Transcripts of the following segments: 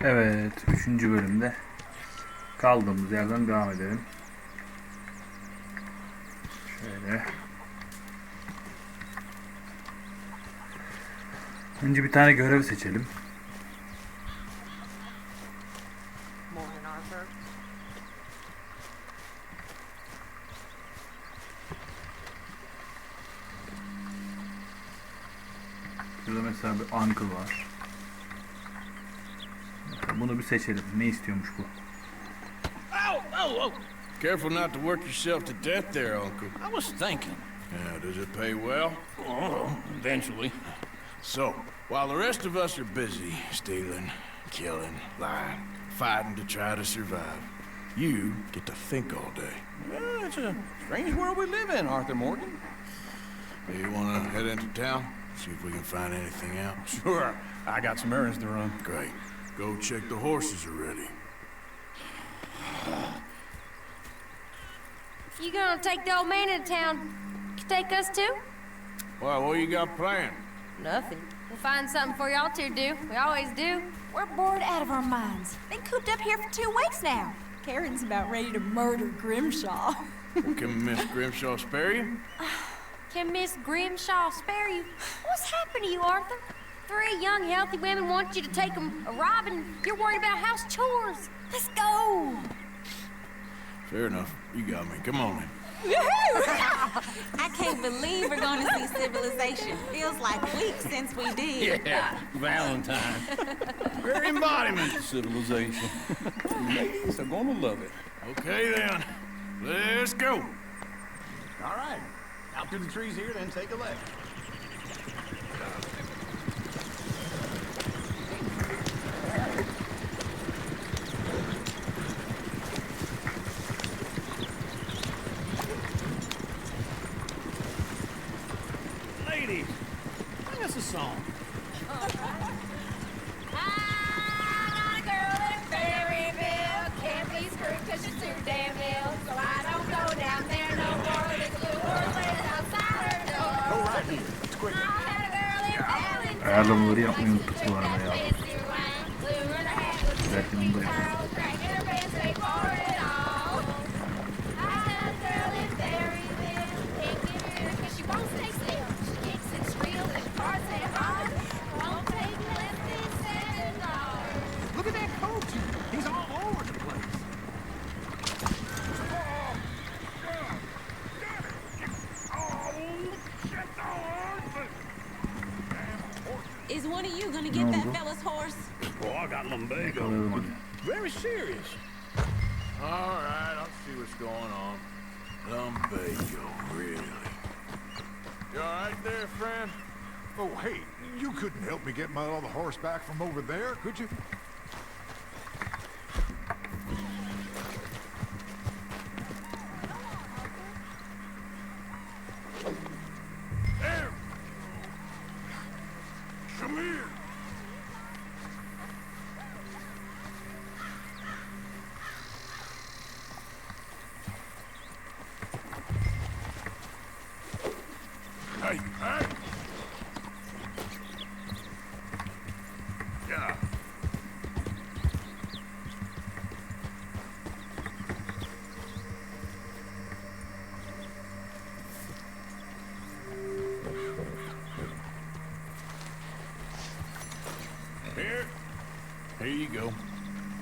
Evet, 3. bölümde kaldığımız yerden devam edelim. Şöyle. Önce bir tane görev seçelim. Burada mesela bir uncle var. Mesela bunu bir seçelim. Ne istiyormuş bu? Careful not to work yourself to death there, Uncle. I was thinking. Yeah, does it pay well? Oh, eventually. So, while the rest of us are busy stealing, killing, lying, fighting to try to survive, you get to think all day. Well, it's a strange world we live in, Arthur Morgan. Do you want to head into town? See if we can find anything out? Sure. I got some errands to run. Great. Go check the horses are ready. If you gonna take the old man into town, you take us too? Well, what you got planned? Nothing. We'll find something for y'all to do. We always do. We're bored out of our minds. Been cooped up here for 2 weeks now. Karen's about ready to murder Grimshaw. Well, can Miss Grimshaw spare you? Can Miss Grimshaw spare you? What's happened to you, Arthur? 3 young, healthy women want you to take them a robbing. You're worried about house chores. Let's go! Fair enough. You got me. Come on then. I can't believe we're going to see civilization. Feels like weeks since we did. Yeah, Valentine. Very embodiment of civilization. Ladies are gonna love it. Okay then. Let's go. All right. Out through the trees here, then take a left. Ladies, sing us a song. I'm not a girl in a fairy bill. Can't be screwed 'cause she's too damn ill. So I don't go down there no more. There's a blue horse waiting outside her door. Go right here. It's quick. I had a girl in Valentine. Ayarlamaları yapmayı unuttuk bu arada ya. Blue in her hat with Belki bunu da yapalım. curls, cracking her pants, they for it all. I had a girl in Berryville. Can't get her 'cause she won't stay still. She kicks and squeals and parts say hard. Won't take less than $7. Look at that coach. He's all over the place. Is one of you going to get that fella's horse? Oh, I got lumbago. Very serious. All right, I'll see what's going on. Lumbago, really? You all right there, friend? Oh, hey, you couldn't help me get my other horse back from over there, could you? There! Come here! Hey, hey! Yeah. Here you go.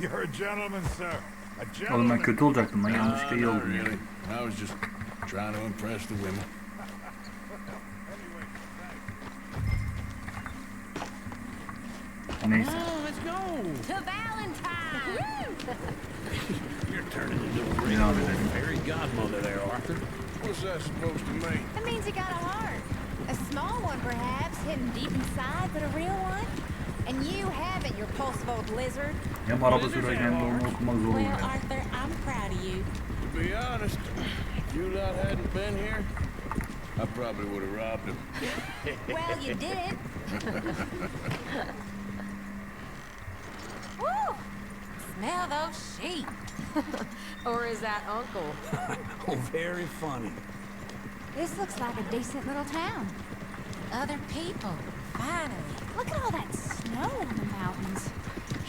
You're a gentleman, sir. A Oğlum ben gentleman. kötü olacaktım. Ben yanlışlıkla iyi Not oldum. really. I was just trying to impress the women. Neyse. Let's go. To Valentine! You're turning into a real Devam edelim. fairy godmother there, Arthur. What's that supposed to mean? That means you got a heart. A small one, perhaps, hidden deep inside, but a real one. And you haven't, you repulsive old lizard. Hem araba sürerken de onu okumak zor Well, oluyor. Arthur, I'm proud of you. To be honest, if you lot hadn't been here, I probably would have robbed him. Well, you did. Woo! Smell those sheep. Or is that Uncle? Oh, very funny. This looks like a decent little town. Other people, finally. Look at all that snow on the mountains.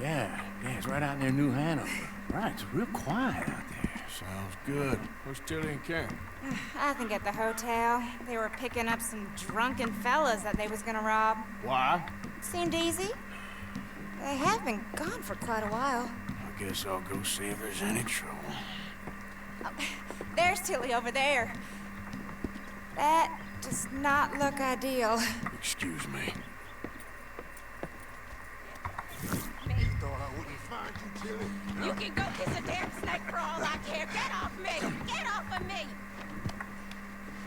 Yeah, it's right out near New Hanover. Right, it's real quiet out there. Sounds good. Where's Tilly and Karen? I think at the hotel. They were picking up some drunken fellas that they was gonna rob. Why? Seemed easy. They have been gone for quite a while. I guess I'll go see if there's any trouble. Oh, there's Tilly over there. That does not look ideal. Excuse me. Thought I wouldn't find you, Tilly. You can go kiss a damn snake for all I care. Get off me! Get off of me!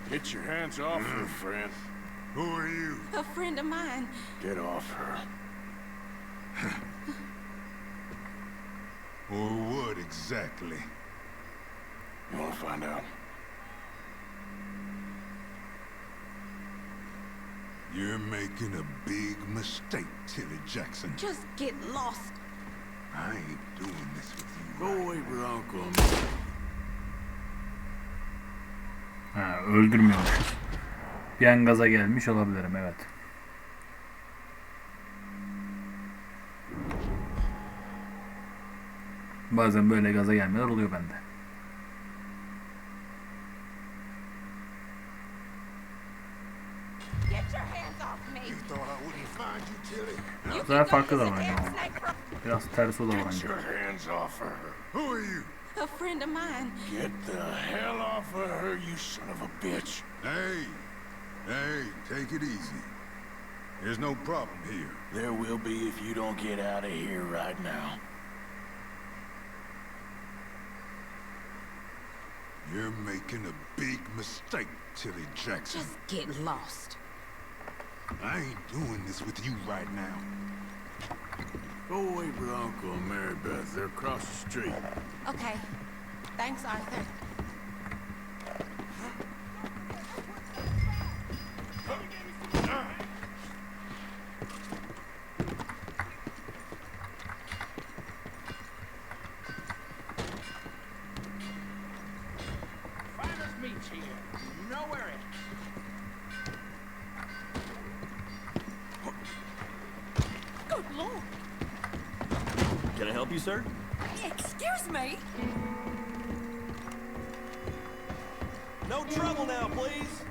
Get your hands off her, friend. Who are you? A friend of mine. Get off her. Or what exactly? You want to find out? You're making a big mistake, Tilly Jackson. Just get lost. I ain't doing this with you. Go away, Bronco. Ha, öldürmüyormuşuz. Bir an gaza gelmiş olabilirim, evet. Bazen böyle gaza gelmeler oluyor bende. Get your hands off me! You thought I wouldn't find you, Tilly? You Bu sefer can go farklı kiss a davranacağım damn ama. snake for... Biraz ters o Get davranacağım. your hands off her. Who are you? A friend of mine. Get the hell off of her, you son of a bitch. Hey, take it easy. There's no problem here. There will be if you don't get out of here right now. You're making a big mistake, Tilly Jackson. Just get lost. I ain't doing this with you right now. Go away, Bronco and Mary Beth. They're across the street. Okay. Thanks, Arthur. Finest meats here. Nowhere else. Good Lord! Can I help you, sir? Excuse me? No trouble now, please.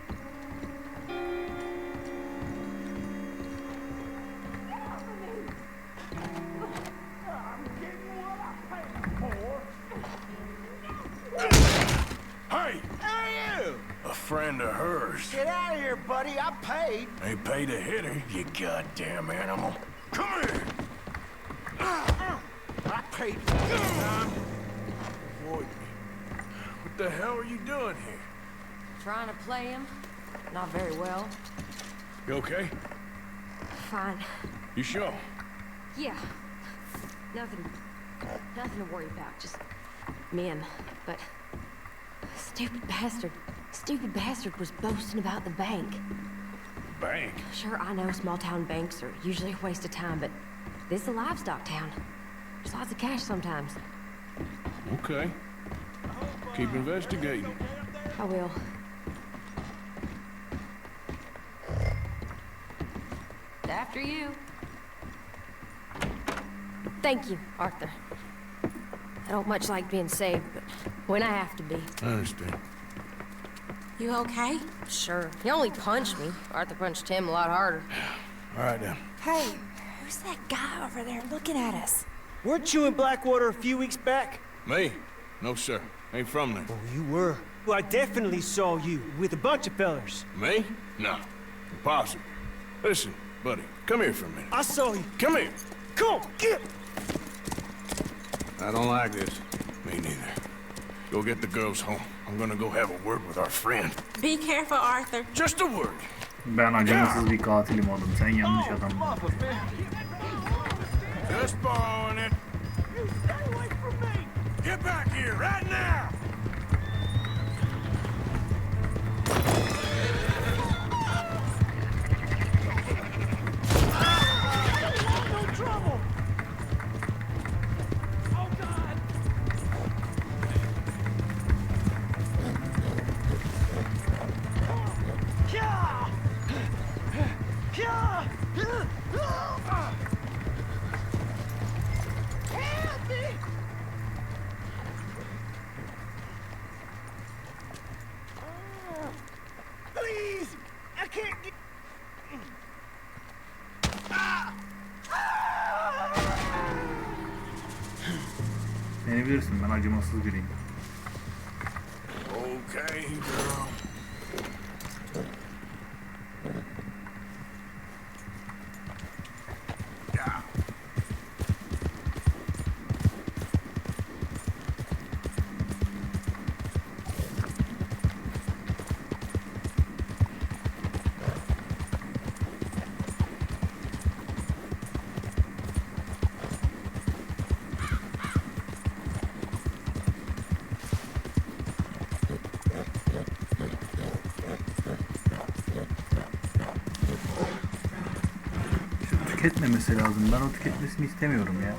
Hey! Hey, you! A friend of hers. Get out of here, buddy. I paid. They paid to hit her, you goddamn animal. Come here! I paid for this time. Avoid me. What the hell are you doing here? Trying to play him. Not very well. You okay? Fine. You sure? Yeah. Nothing to worry about. Just men. But stupid bastard was boasting about the bank. Bank? Sure, I know small town banks are usually a waste of time, but this is a livestock town. There's lots of cash sometimes. Okay. Keep investigating. I will. After you. Thank you, Arthur. I don't much like being saved, but when I have to be. I understand. You okay? Sure. He only punched me. Arthur punched him a lot harder. All right, then. Hey, who's that guy over there looking at us? Weren't you in Blackwater a few weeks back? Me? No, sir. Ain't from there. Oh, you were. Well, I definitely saw you with a bunch of fellers. Me? No. Impossible. Listen, buddy, come here for a minute. I saw you. Come here. Come on, get! I don't like this. Me neither. Go get the girls home. I'm gonna go have a word with our friend. Be careful, Arthur. Just a word. Ben acımasız bir katilim oğlum. Sen yanlış adam. Just borrowing it. You stay away from me! Get back here right now! No trouble! Oh, God! Yeah! Yeah! Beni bilirsin, ben acımasız biriyim. Okay, girl. Tüketmemesi lazım. Ben o tüketmesini istemiyorum ya.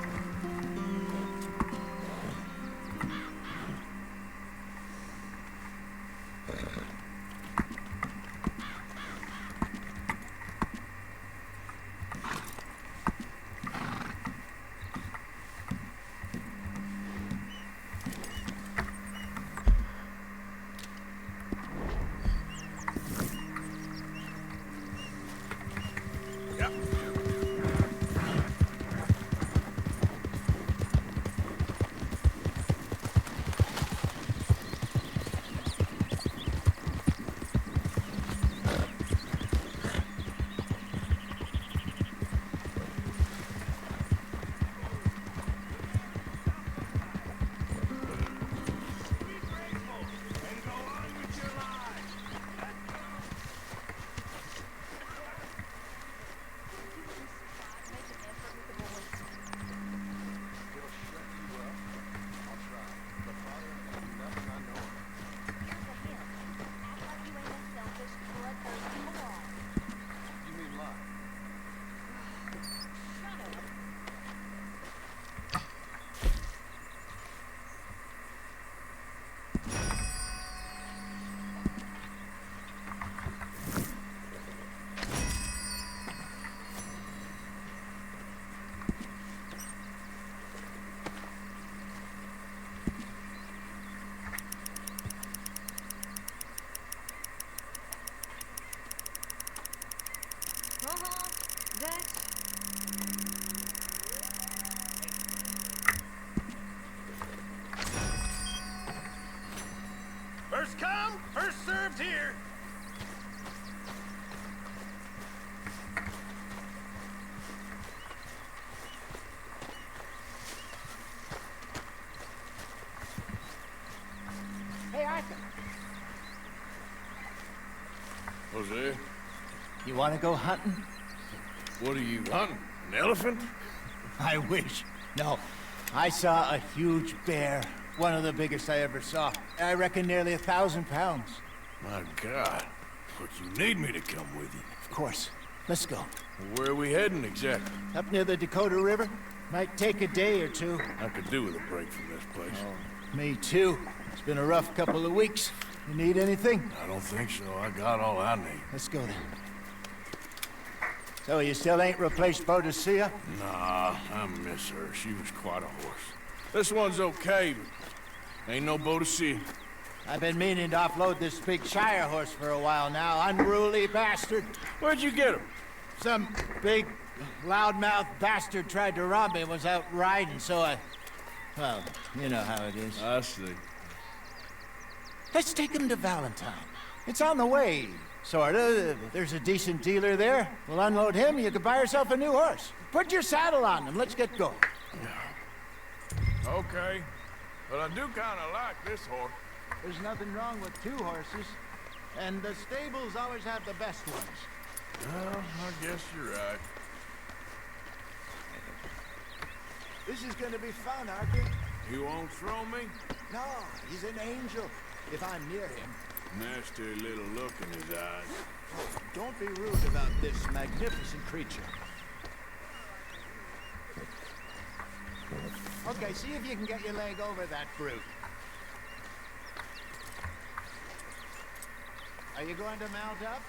First come, first served here. Hey, Arthur. Jose, You want to go hunting? what are you hunting? An elephant? I wish. No. I saw a huge bear. One of the biggest I ever saw. I reckon nearly 1,000 pounds. My God. But you need me to come with you. Of course. Let's go. Where are we heading exactly? Up near the Dakota River. Might take a day or two. I could do with a break from this place. Me too. It's been a rough couple of weeks. You need anything? I don't think so. I got all I need. Let's go then. So you still ain't replaced Boadicea? Nah, I miss her. She was quite a horse. This one's okay, but ain't no Boadicea. I've been meaning to offload this big Shire horse for a while now. Unruly bastard. Where'd you get him? Some big, loudmouth bastard tried to rob me and was out riding, so I... Well, you know how it is. I see. Let's take him to Valentine. It's on the way, sorta. There's a decent dealer there. We'll unload him, you can buy yourself a new horse. Put your saddle on him, let's get going. Okay. But I do kind of like this horse. There's nothing wrong with two horses. And the stables always have the best ones. Well, I guess you're right. This is gonna be fun, Arthur. You won't throw me? No, he's an angel. If I'm near him. Nasty little look in his eyes. Oh, don't be rude about this magnificent creature. Okay, see if you can get your leg over that brute. Are you going to mount up?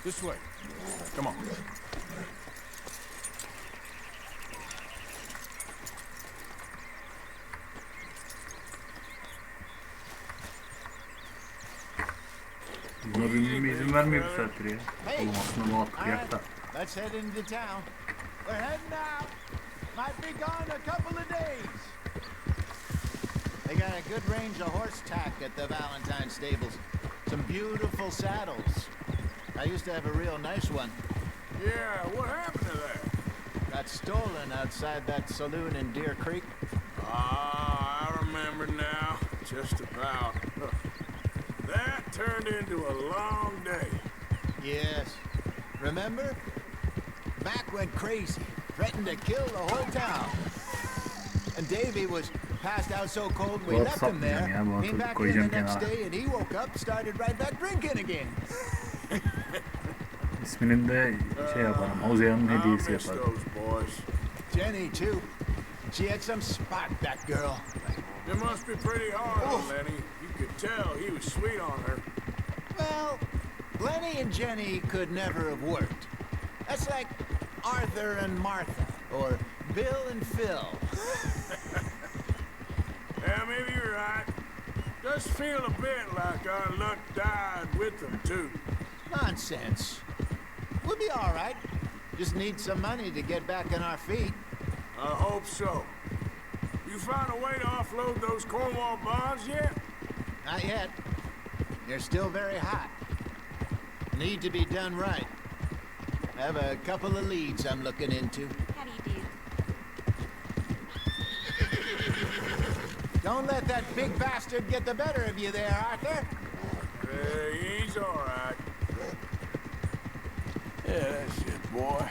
This way. Come on. Buna binmeme izin vermiyor bu saattir ya. Oğlum aslında bu at kıyakta. Let's head into town. We're heading out. Might be gone a couple of days. They got a good range of horse tack at the Valentine stables. Some beautiful saddles. I used to have a real nice one. Yeah, what happened to that? Got stolen outside that saloon in Deer Creek. Ah, I remember now. Just about. That turned into a long day. Yes. Remember? Mac went crazy. Threatened to kill the whole town. And Davy was passed out so cold we left him there. Came back in the next day and he woke up, started right back drinking again. İsminin de şey yaparım, Hosea'nın hediyesi yaparım. Jenny too. She had some spark, that girl. It must be pretty hard on Lenny. You could tell he was sweet on her. Well, Lenny and Jenny could never have worked. That's like Arthur and Martha, or Bill and Phil. Yeah, maybe you're right. Does feel a bit like our luck died with them, too. Nonsense. We'll be all right. Just need some money to get back on our feet. I hope so. You found a way to offload those Cornwall bonds yet? Not yet. They're still very hot. Need to be done right. I have a couple of leads I'm looking into. How do you do? Don't let that big bastard get the better of you there, Arthur. He's all right. Yeah, that's it, boy.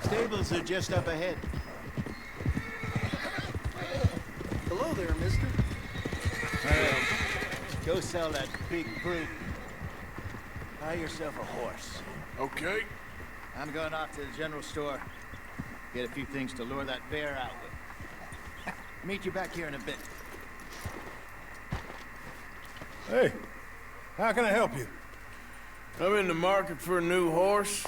Stables are just up ahead. Hello there, mister. Go sell that big brute. Buy yourself a horse. Okay. I'm going off to the general store. Get a few things to lure that bear out with. Meet you back here in a bit. Hey, how can I help you? I'm in the market for a new horse.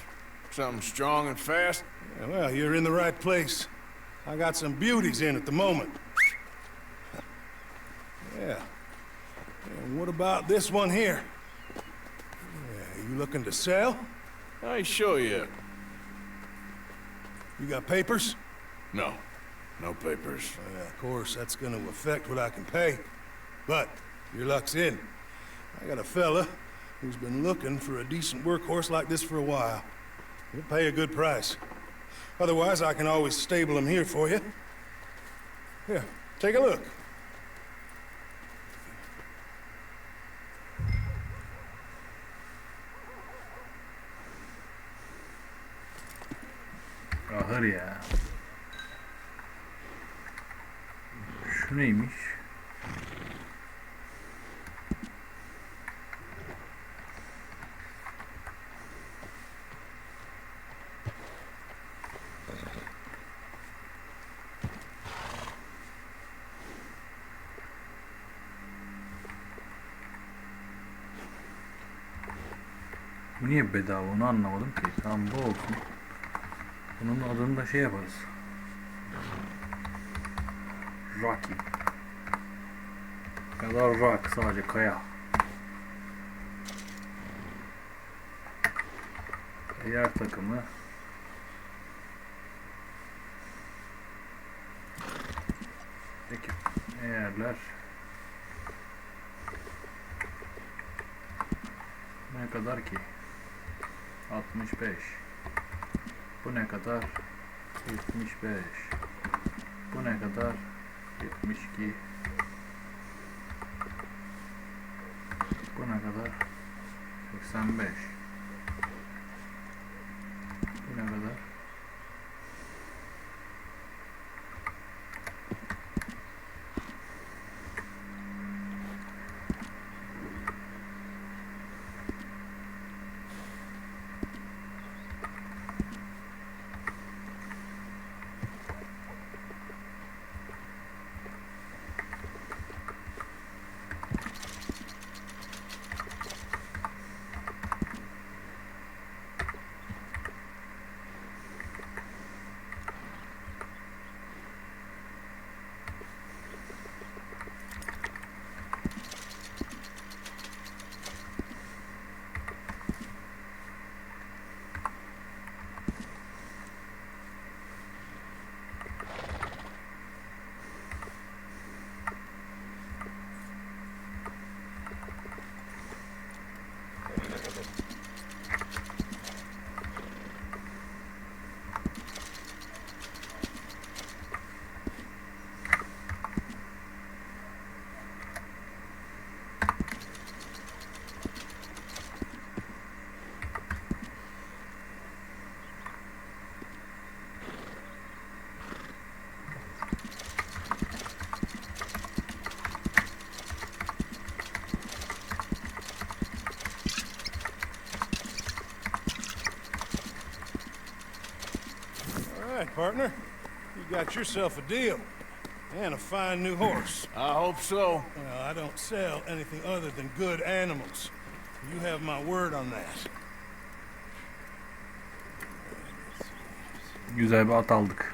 Something strong and fast. Yeah, well, you're in the right place. I got some beauties in at the moment. Yeah. And what about this one here? Yeah, you looking to sell? I ain't sure yet. You got papers? No. No papers. Yeah, of course, that's gonna affect what I can pay. But your luck's in. I got a fella who's been looking for a decent workhorse like this for a while. He'll pay a good price. Otherwise, I can always stable him here for you. Here, take a look. Ahır ya. Şu neymiş? Bu niye bedava, onu anlamadım ki. Tamam, bu olsun. Bunun adını da şey yaparız. Rocky. Ya da rock, sadece kaya. Eğer takımı. Peki, eğerler. Ne kadar ki? 65. Bu ne kadar? 75. Bu ne kadar? 72. Bu ne kadar? 85. Bu ne kadar? All right, partner. You got yourself a deal. And a fine new horse. I hope so. Well, I don't sell anything other than good animals. You have my word on that. Güzel bir at aldık.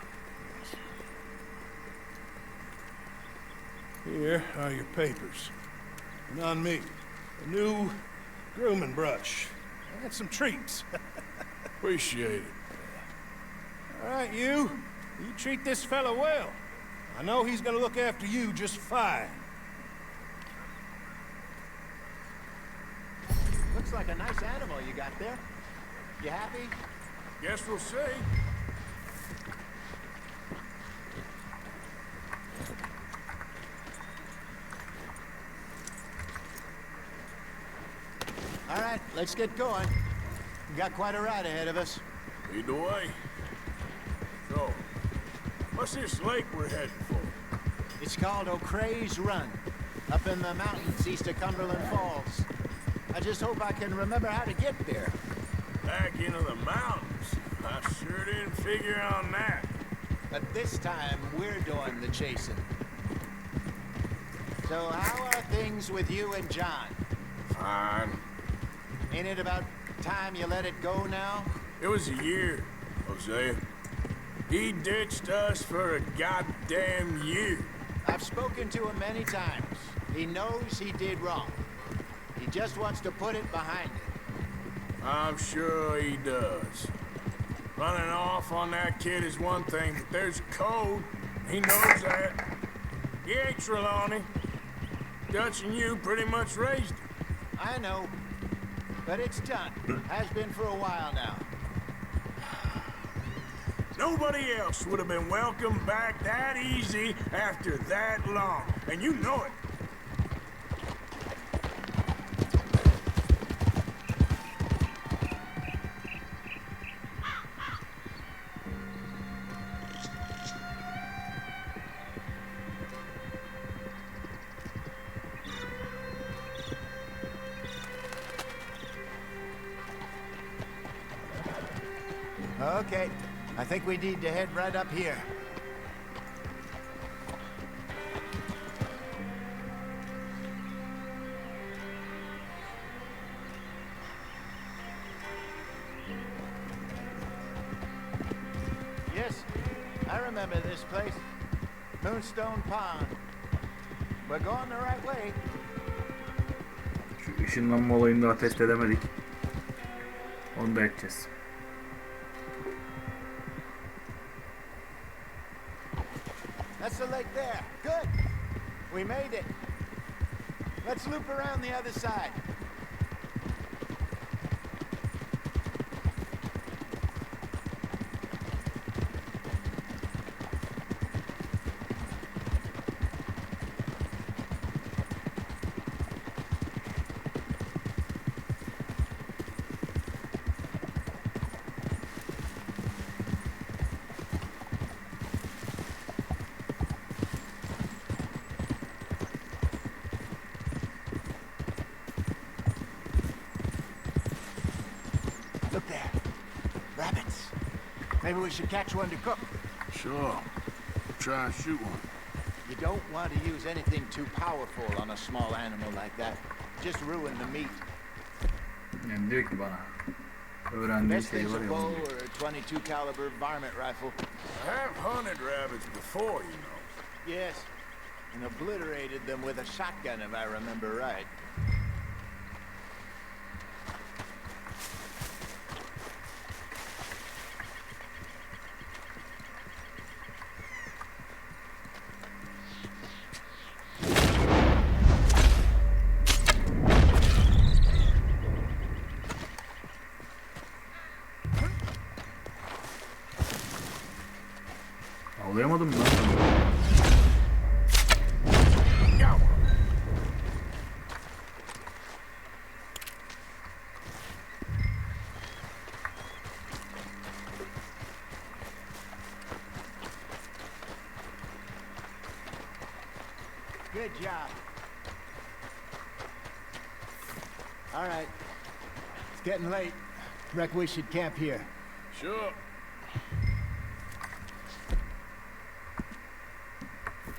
Here are your papers. And on me, a new grooming brush. And some treats. Appreciate it. All right, you treat this fella well. I know he's gonna look after you just fine. Looks like a nice animal you got there. You happy? Guess we'll see. All right, let's get going. We got quite a ride ahead of us. Lead the way. So, what's this lake we're heading for? It's called O'Creagh's Run, up in the mountains east of Cumberland Falls. I just hope I can remember how to get there. Back into the mountains? I sure didn't figure on that. But this time, we're doing the chasing. So how are things with you and John? Fine. Ain't it about time you let it go now? It was a year, Hosea. He ditched us for a goddamn year. I've spoken to him many times. He knows he did wrong. He just wants to put it behind him. I'm sure he does. Running off on that kid is one thing, but there's code. He knows that. He ain't Trelawney. Dutch and you pretty much raised him. I know. But it's done. Has been for a while now. Nobody else would have been welcomed back that easy after that long. And you know it. Okay. I think we need to head right up here. Yes, I remember this place. Moonstone Pond. We're going the right way. Şu ışınlanma olayını daha test edemedik. Onu da edeceğiz. That's the lake there. Good. We made it. Let's loop around the other side. Look there. Rabbits. Maybe we should catch one to cook. Sure. Try and shoot one. You don't want to use anything too powerful on a small animal like that. Just ruin the meat. Yani diyor ki bana. Öğrendiği Best şey thing's var a ya. bow onu diyor. or a 22 caliber varmint rifle. I have hunted rabbits before, you know. Yes. And obliterated them with a shotgun, if I remember right. Avlayamadım mı lan? Good job. All right. It's getting late. Reckon we should camp here. Sure.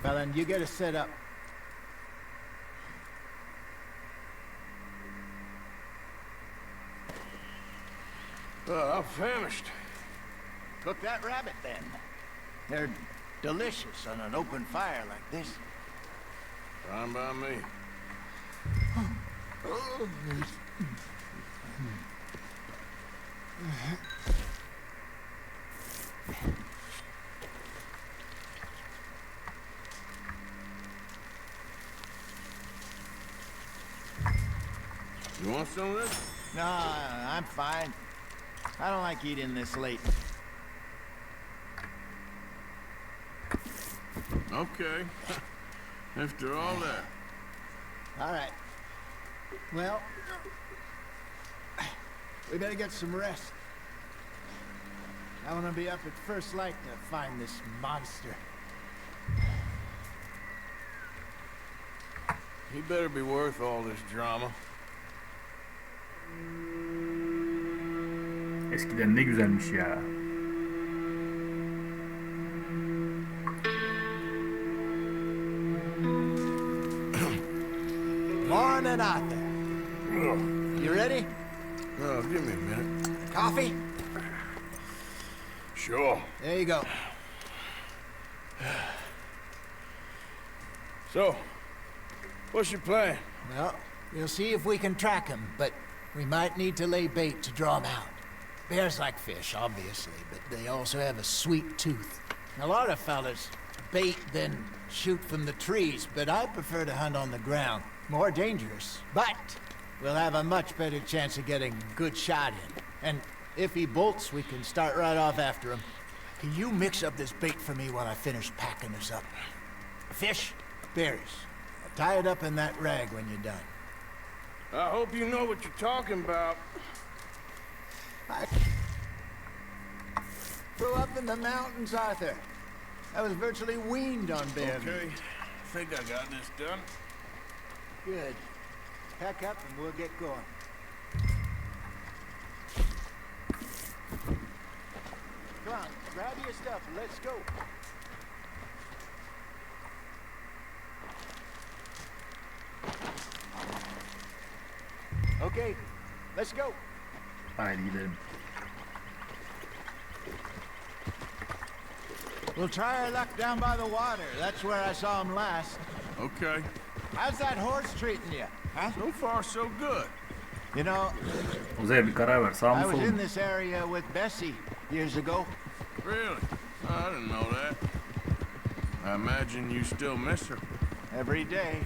Fallon, you get us set up. I'm famished. Cook that rabbit, then. They're delicious on an open fire like this. Fine by me. You want some of this? No, I'm fine. I don't like eating this late. Okay. After all that. All right. Well, we better get some rest. I want to be up at first light to find this monster. He better be worth all this drama. Eskiden ne güzelmiş ya. Morning, Arthur. You ready? Oh, give me a minute. Coffee? Sure. There you go. So, what's your plan? Well, we'll see if we can track him, but we might need to lay bait to draw him out. Bears like fish, obviously, but they also have a sweet tooth. A lot of fellas bait then shoot from the trees, but I prefer to hunt on the ground. More dangerous, but we'll have a much better chance of getting a good shot in. And if he bolts, we can start right off after him. Can you mix up this bait for me while I finish packing this up? Fish, berries. Tie it up in that rag when you're done. I hope you know what you're talking about. I grew up in the mountains, Arthur. I was virtually weaned on bear meat. Okay, I think I got this done. Good. Pack up and we'll get going. Come on, grab your stuff and let's go. Okay, let's go. Haydi gidelim. We'll try our luck down by the water. That's where I saw him last. Okay. How's that horse treating you? Huh? So far, so good. You know, Uzaya bir karar ver. Sağ mı I was sol in mu? this area with Bessie years ago. Really? I didn't know that. I imagine you still miss her. Every day.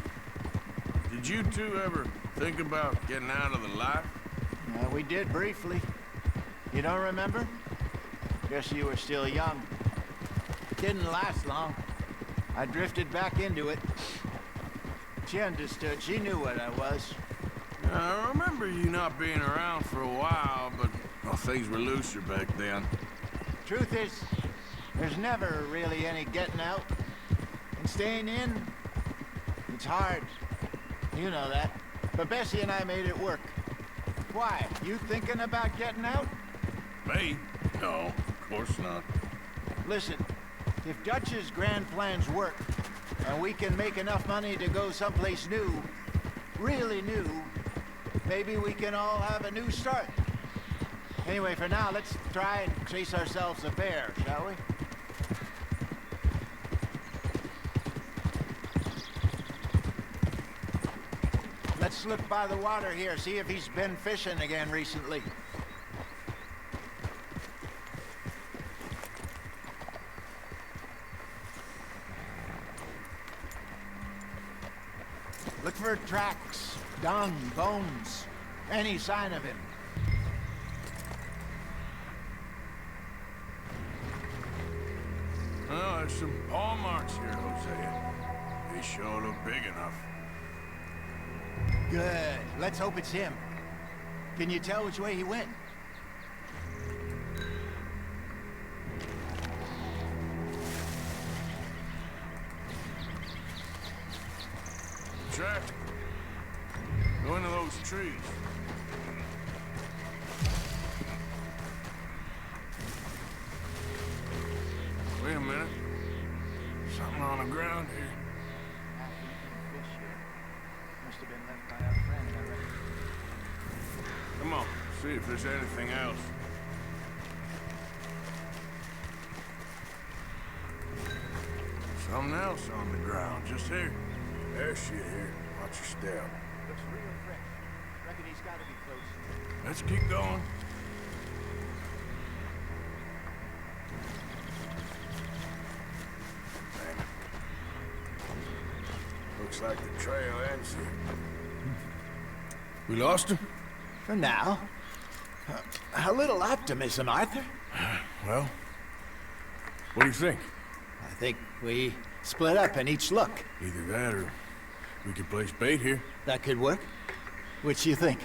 Did you two ever think about getting out of the life? We did briefly. You don't remember? Guess you were still young. Didn't last long. I drifted back into it. She understood. She knew what I was. I remember you not being around for a while, but well, things were looser back then. Truth is, there's never really any getting out. And staying in, it's hard. You know that. But Bessie and I made it work. Why? You thinking about getting out? Me? No, of course not. Listen, if Dutch's grand plans work, and we can make enough money to go someplace new, really new, maybe we can all have a new start. Anyway, for now, let's try and chase ourselves a bear, shall we? Let's look by the water here, see if he's been fishing again recently. Look for tracks, dung, bones, any sign of him. Oh, there's some paw marks here, Hosea. They sure look big enough. Good. Let's hope it's him. Can you tell which way he went? Track. Go into those trees. Wait a minute. Something on the ground here. if there's anything else. Something else on the ground, just here. There's shit here. Watch your step. Looks real fresh. Reckon he's got to be close. Let's keep going. Damn it. Looks like the trail ends here. We lost him? For now. A little optimism, Arthur. Well, what do you think? I think we split up and each look. Either that or we could place bait here. That could work. Which do you think?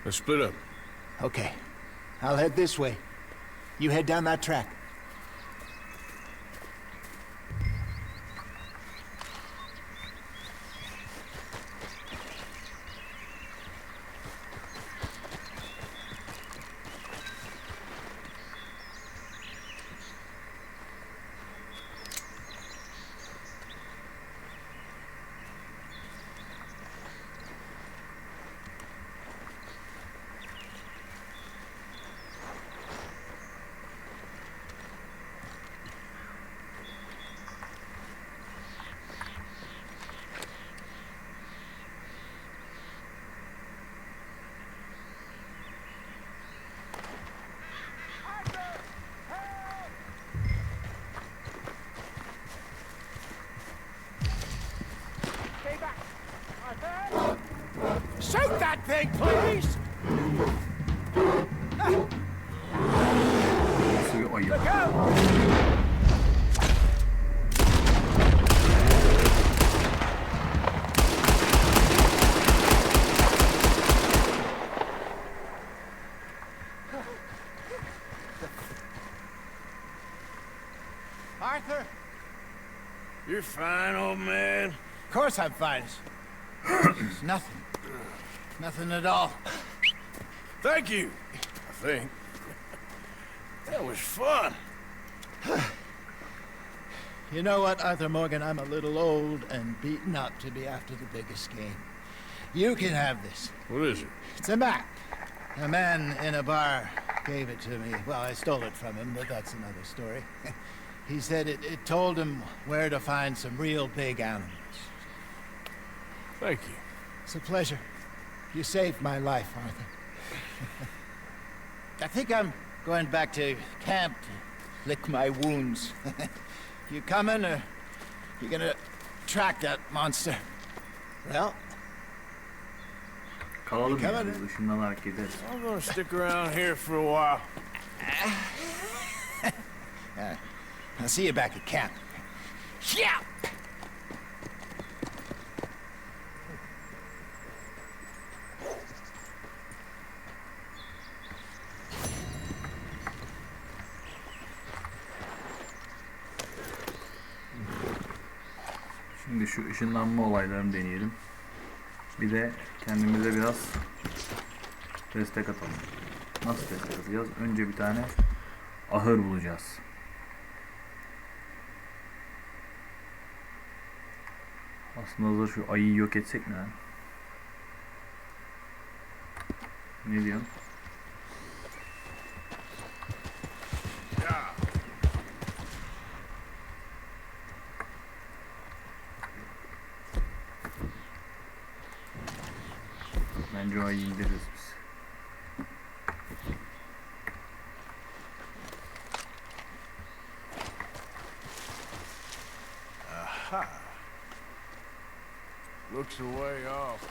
Let's split up. Okay. I'll head this way. You head down that track. Shoot that thing, please! Nasıl bir ayı? Look out! Arthur? You're fine, old man. Of course I'm fine. It's nothing. Nothing at all. Thank you, I think. That was fun. You know what, Arthur Morgan? I'm a little old and beaten up to be after the biggest game. You can have this. What is it? It's a map. A man in a bar gave it to me. Well, I stole it from him, but that's another story. He said it told him where to find some real big animals. Thank you. It's a pleasure. You saved my life, Arthur. I think I'm going back to camp to lick my wounds. You coming, or you gonna track that monster? Well, Kalalım ya, biz ışınlanarak gideriz. I'm gonna stick around here for a while. I'll see you back at camp. Yeah! Şimdi şu ışınlanma olaylarını deneyelim. Bir de kendimize biraz destek atalım. Nasıl destek atacağız? Önce bir tane ahır bulacağız. Aslında hazır şu ayıyı yok etsek mi lan? Ne diyorsun? Bence o ayıyı indiririz biz. Aha. Looks a way off.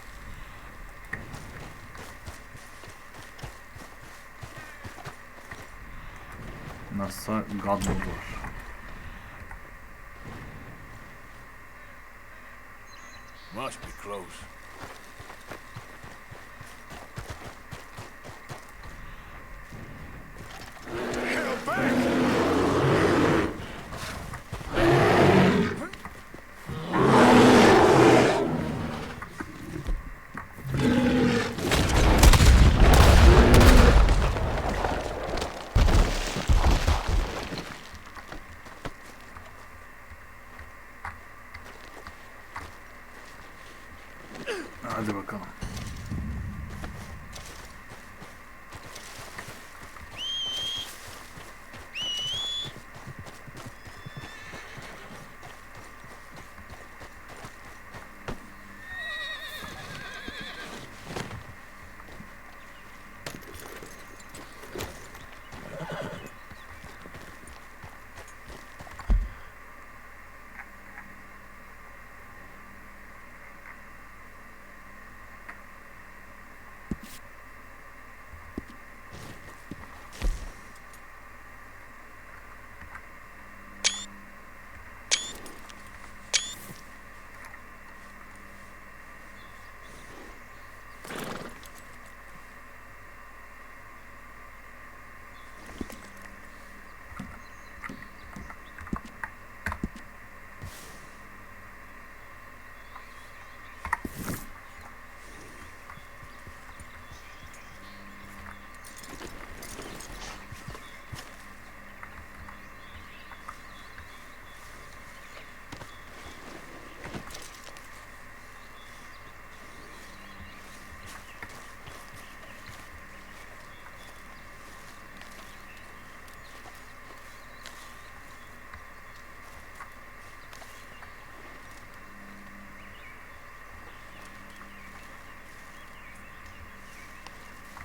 Nasılsa God modu var. Must be close. Hadi bakalım.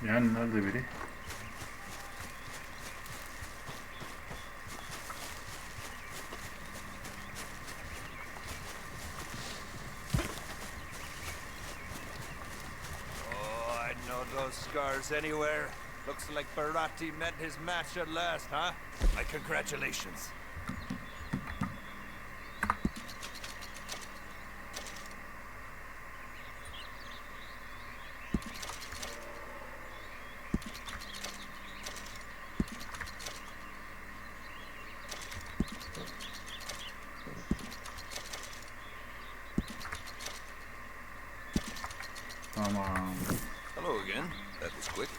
Yani nerede biri? Oh, I know those scars anywhere. Looks like Barati met his match at last, huh? My congratulations. Tamam. Hello again. That was quick.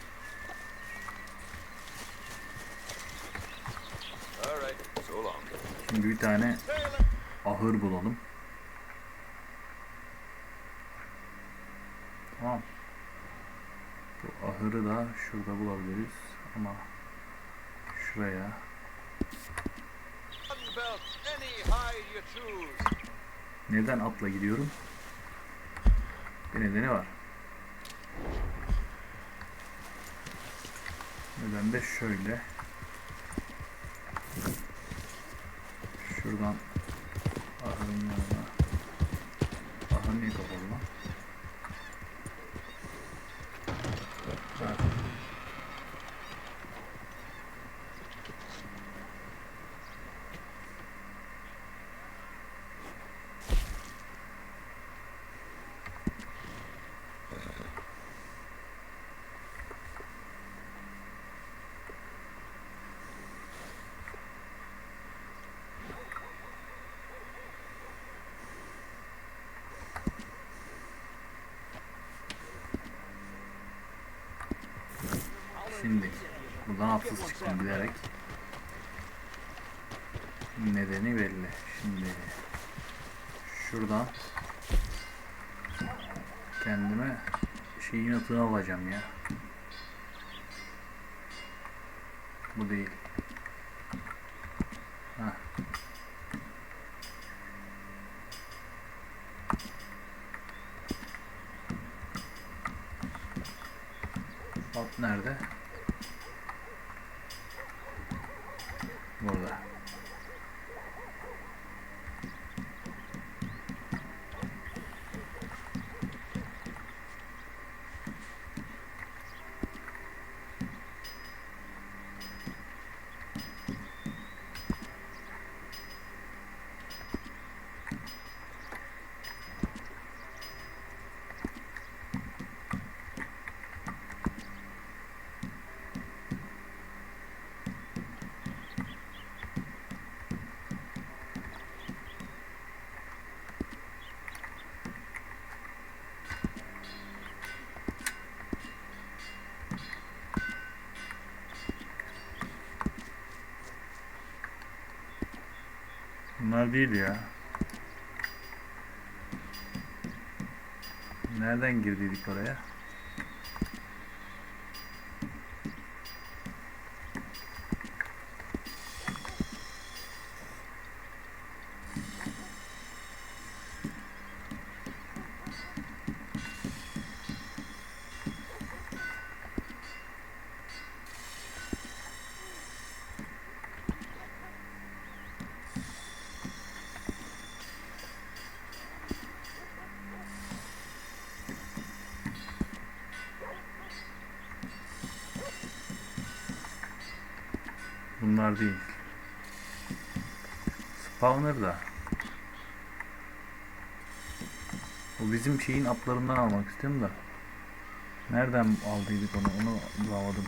All right. So long. Şimdi bir tane ahır bulalım. Tamam. Bu ahırı da şurada bulabiliriz ama şuraya. Neden atla gidiyorum? Bir nedeni var. Neden de şöyle. Şuradan ahırın yanına. Ahır niye kapalı lan? Evet. Şimdi buradan hapsız çıktım bilerek. Nedeni belli. Şimdi şuradan kendime şeyin atını alacağım ya. Bu değil. Heh. At nerede? Burada. Bunlar değil ya. Nereden girdiydik oraya? Bunlar değil. Spawner da. O bizim şeyin atlarından almak istiyorum da. Nereden aldıydık onu bulamadım.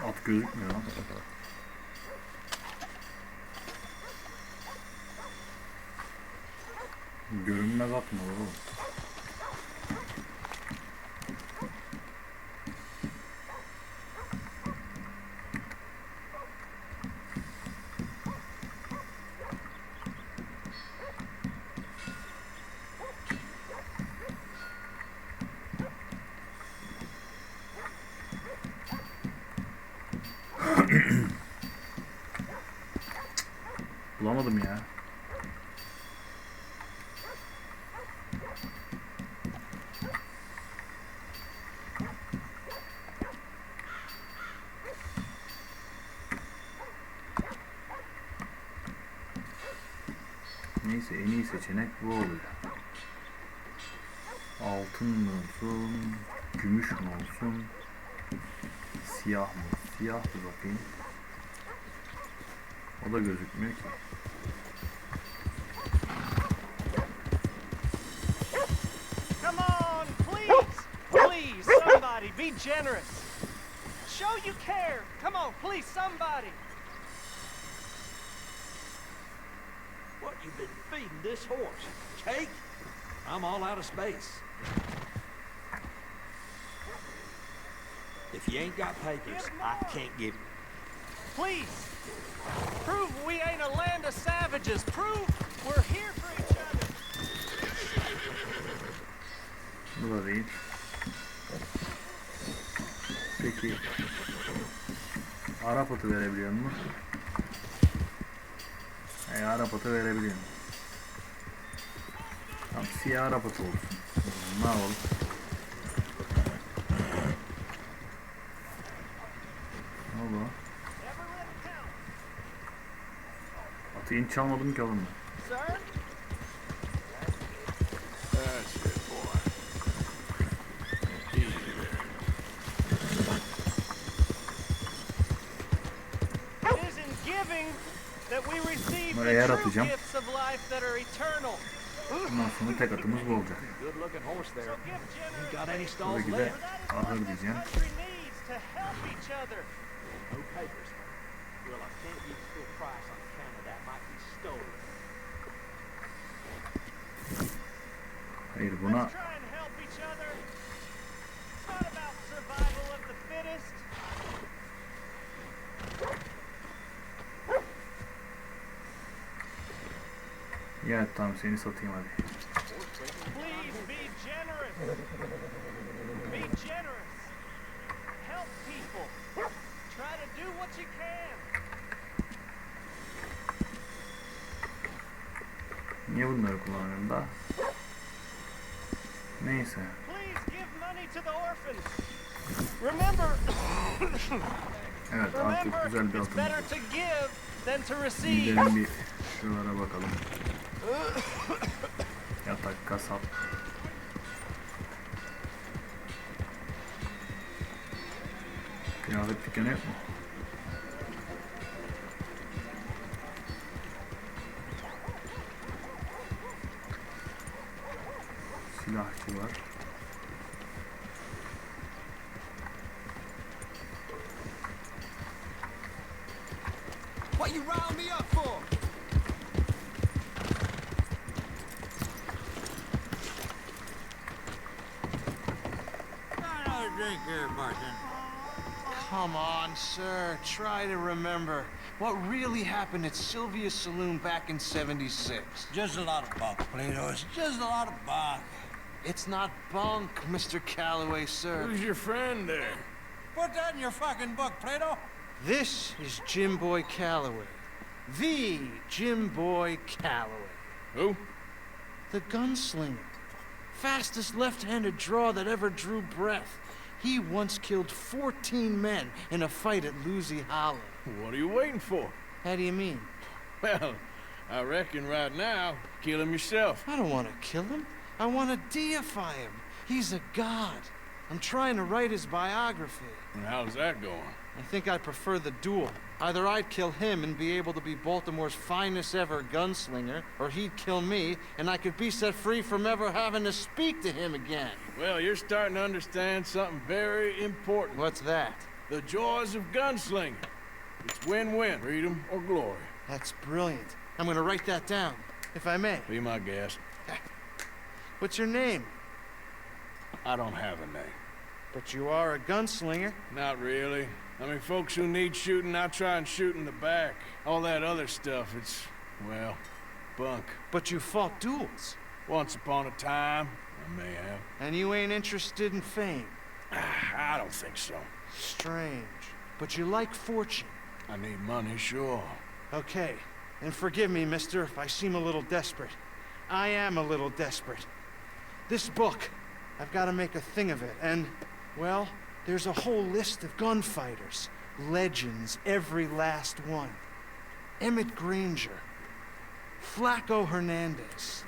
At gözükmüyor lan. Görünmez at mı oğlum? Bulamadım ya. Neyse en iyi seçenek bu oluyor. Altın mı olsun, gümüş mü olsun, siyah mı? Siyah bir bakayım. O da gözükmüyor ki. Come on, please! Please, somebody, be generous. Show you care. Come on, please, somebody. What you been feeding this horse? Cake? I'm all out of space. If you ain't got papers, I can't give you. Please! Prove we ain't a land of savages. Prove we're here for each other. Bu da değil. Peki Arap atı verebiliyor mu? Arap atı verebiliyorum. Tamam, siyah Arap atı olsun. Ne yapalım? Ne oldu? Atı hiç çalmadım ki oğlum. Buraya yer atacağım. Bundan sonra tek atımız bu olacak. Tabii ki de ahır diyeceğim. Hayır, buna ya tamam, seni satayım hadi. Niye bunları kullanıyorum da? Neyse. Evet, artık güzel bir atım. Gidelim bir şuralara bakalım. Yatak, kasap. Kıyafet dükkanı yok mu? Silahçı var. What you riled me up for? Another drink here, bartender. Come on, sir. Try to remember what really happened at Sylvia's Saloon back in '76. Just a lot of bunk, Plato. It's just a lot of bunk. It's not bunk, Mr. Calloway, sir. Who's your friend there? Put that in your fucking book, Plato. This is Jim Boy Calloway. The Jim Boy Calloway. Who? The gunslinger. Fastest left-handed draw that ever drew breath. He once killed 14 men in a fight at Lucy Hollow. What are you waiting for? How do you mean? Well, I reckon right now, kill him yourself. I don't want to kill him. I want to deify him. He's a god. I'm trying to write his biography. And how's that going? I think I prefer the duel. Either I'd kill him and be able to be Baltimore's finest ever gunslinger, or he'd kill me, and I could be set free from ever having to speak to him again. Well, you're starting to understand something very important. What's that? The joys of gunslinging. It's win-win, freedom or glory. That's brilliant. I'm gonna write that down, if I may. Be my guest. What's your name? I don't have a name. But you are a gunslinger. Not really. I mean, folks who need shooting, I try and shoot in the back. All that other stuff, it's, well, bunk. But you fought duels. Once upon a time, I may have. And you ain't interested in fame. I don't think so. Strange. But you like fortune. I need money, sure. Okay. And forgive me, mister, if I seem a little desperate. I am a little desperate. This book, I've got to make a thing of it, and, well, there's a whole list of gunfighters. Legends, every last one. Emmett Granger, Flaco Hernandez,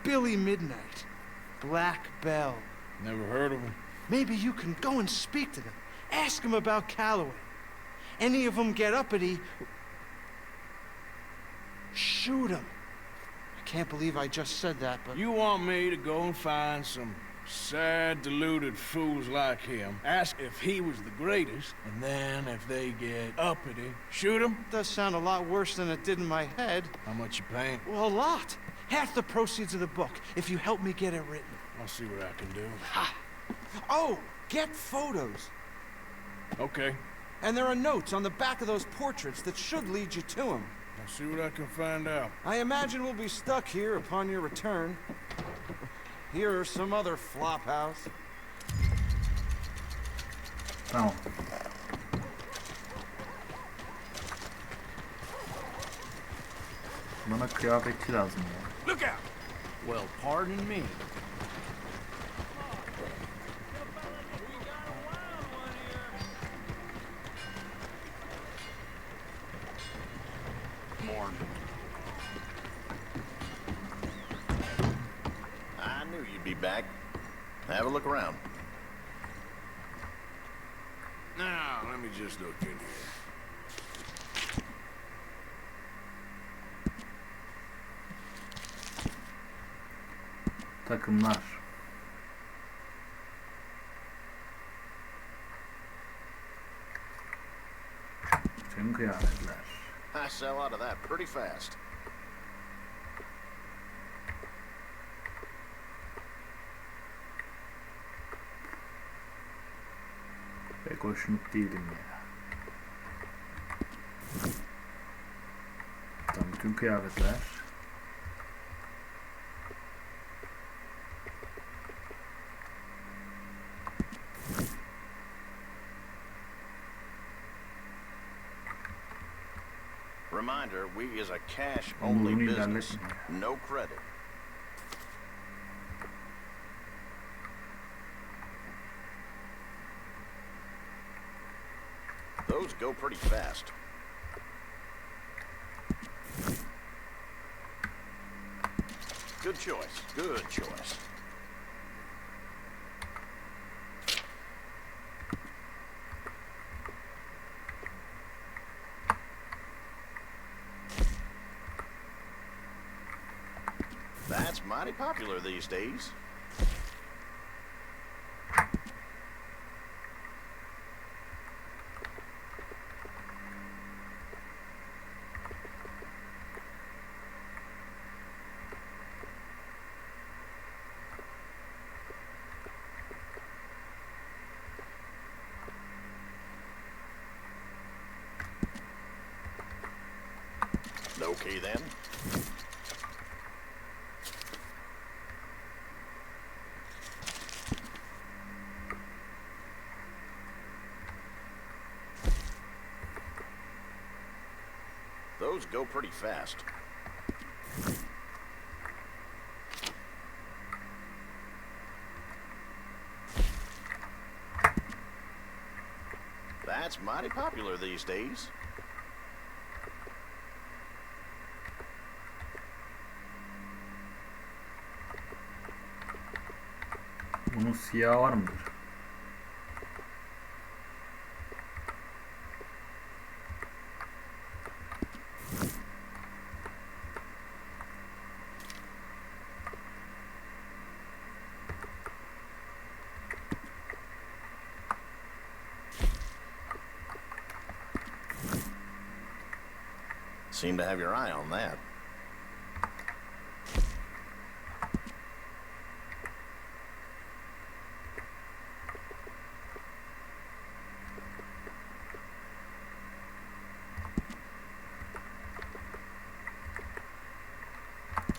Billy Midnight, Black Bell. Never heard of him. Maybe you can go and speak to them. Ask them about Calloway. Any of them get uppity, shoot them. I can't believe I just said that, but... You want me to go and find some sad, deluded fools like him, ask if he was the greatest, and then if they get uppity, shoot him? Does sound a lot worse than it did in my head. How much you paying? Well, a lot. Half the proceeds of the book, if you help me get it written. I'll see what I can do. Ha! Oh, get photos. Okay. And there are notes on the back of those portraits that should lead you to him. I'll see what I can find out. I imagine we'll be stuck here upon your return. Here or some other flop house. Tamam. Bana kıyafetçi lazım ya. Look out! Well, pardon me. Morning. I knew you'd be back. Have a look around. Now, let me just look in here. Takımlar. Tüm kıyafetler. I sell out of that pretty fast. Pek hoşnut değilim ya. Tam bütün kıyafetler. Reminder, we is a cash-only business. No credit. Those go pretty fast. Good choice. Good choice. That's mighty popular these days. Okay then. Those go pretty fast. That's mighty popular these days. Bunun siyahı var mıdır? Seem to have your eye on that.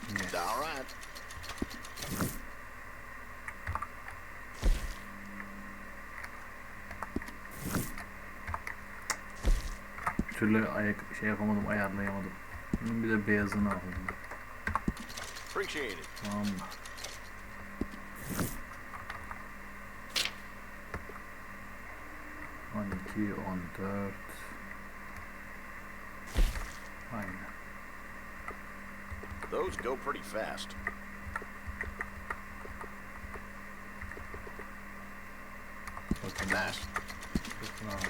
Yes. All right. Bir türlü şey yapamadım, ayarlayamadım. Bunun bir de beyazını alalım. Appreciate it. Tamam mı? On 14. Aynen. Those go pretty fast. Bakın. Nice. Bakın abi.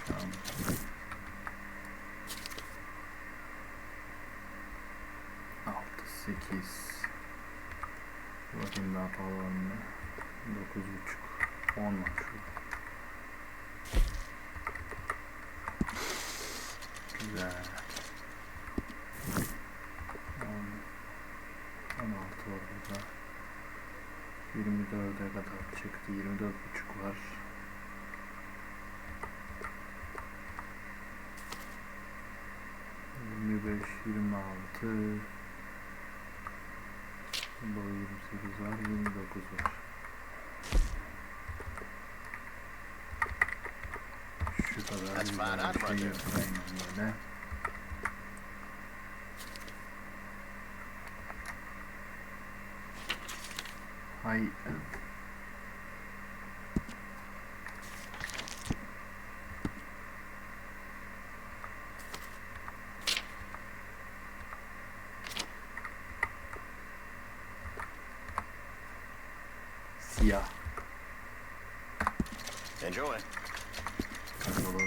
Tamam. Altı, 8. Bakayım daha pahalı var mı? 9,5. 10 var şurada. Güzel. 16 var burada. 24'e kadar çıktı. 24,5 var. ...25, 26... Bu 28 var, 29 var. Şu kadar güzel bir şey yapayım böyle. Hay. Siyah. Enjoy. Katalog.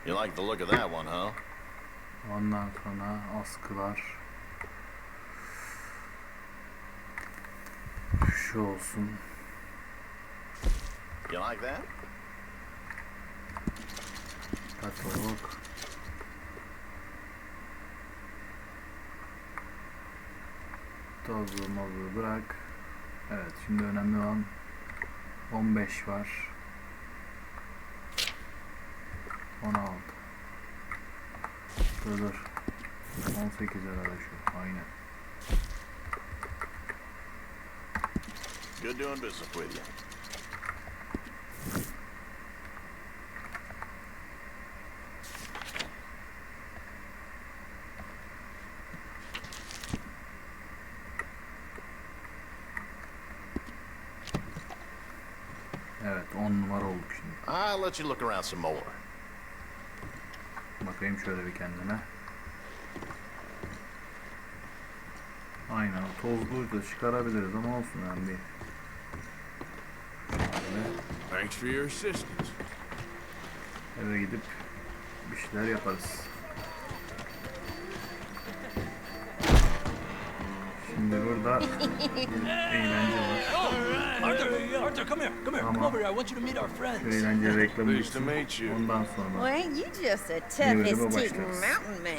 You like the look of that one, huh? Ondan sonra askılar. Şu olsun. You like that? Katalog. Tozlu mozlu bırak. Evet, şimdi önemli olan 15 var. 16. Dur. 18 herhalde şu. Aynen. Good doing business with you. Evet, 10 numara olduk şimdi. I'll let you look around some more. Bakayım şöyle bir kendime. Aynen, tozluyu da çıkarabiliriz ama olsun yani bir. Şöyle. Thanks for your assistance. Eve gidip bir şeyler yaparız. Şimdi burada bir eğlence var. Arthur, come here. Come here. Come over here. I want you to meet our friends. Şu eğlence reklamı bitsin. Ondan Well, sonra ain't you just a tough as tootin' mountain man?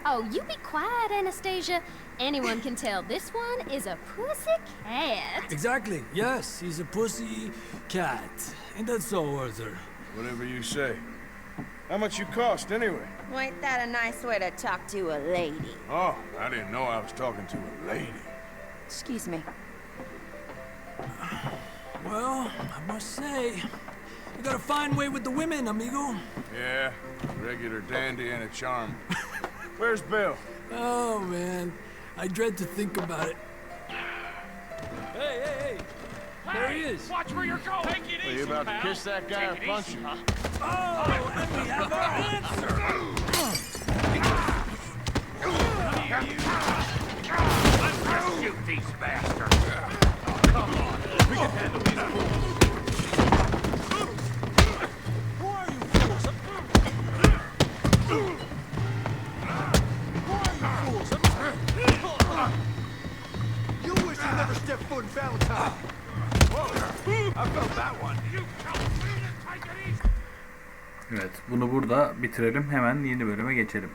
Oh, you be quiet, Anastasia. anyone can tell this one is a pussy cat. Exactly. Yes, he's a pussy cat. Ain't that so, Arthur? Whatever you say. How much you cost, anyway? Well, ain't that a nice way to talk to a lady? Oh, I didn't know I was talking to a lady. Excuse me. Well, I must say, you got a fine way with the women, amigo. Yeah, regular dandy and a charm. Where's Bill? Oh, man. I dread to think about it. Hey, hey, hey! There he is! Watch where you're going! Take it easy, Are you about to kiss that guy or punch him? Oh, and we have our answer! Let's rescue these bastards! Come on, we can handle these fools! Who are you fools? You wish you never stepped foot in Valentine. Whoa, I felt that one. Evet, bunu burada bitirelim. Hemen yeni bölüme geçelim.